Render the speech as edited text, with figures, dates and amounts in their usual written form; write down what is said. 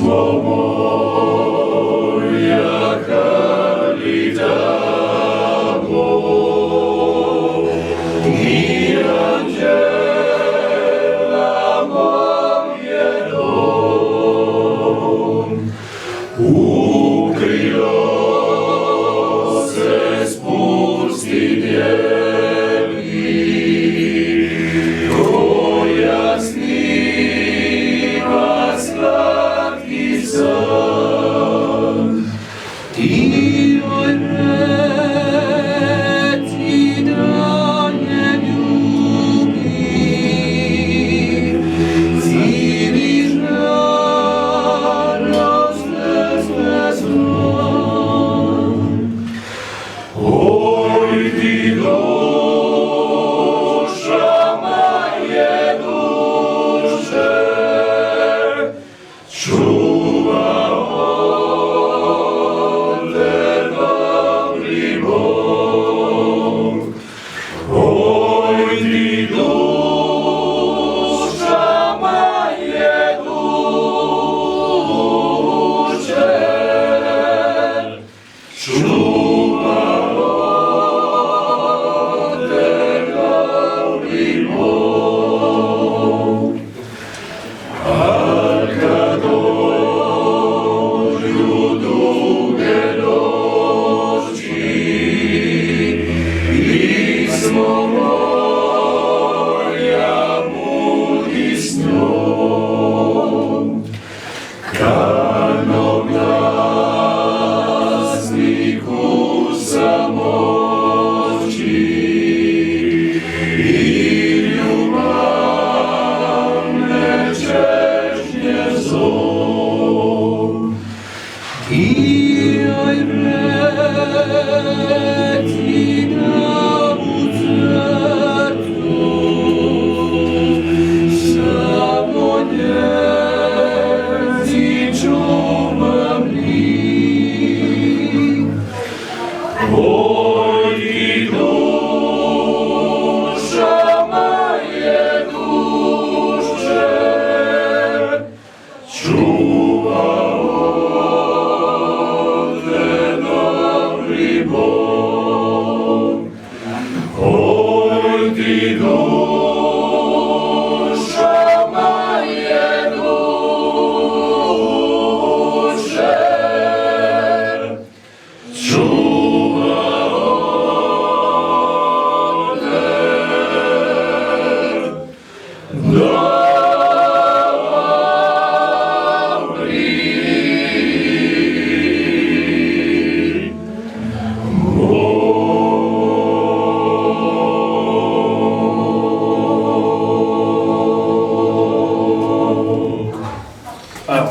Pismo moja chwali Tabo i andziela moje dom. Ukryj losy z pustyniemi, ojasniła sladki sen. I ojci danie lubi, zimi oj, ty dusza moje dusze, czuwa Ojciec dobry Bóg. Oj, ty dusza moje dusze, czuwa Pismo moja budi snom, kanom glasniku samoći i ljubavne češnje zov. I oj reci na utratu, samo njezi čuvam lik. Oj, ti duša moje duše, čuvam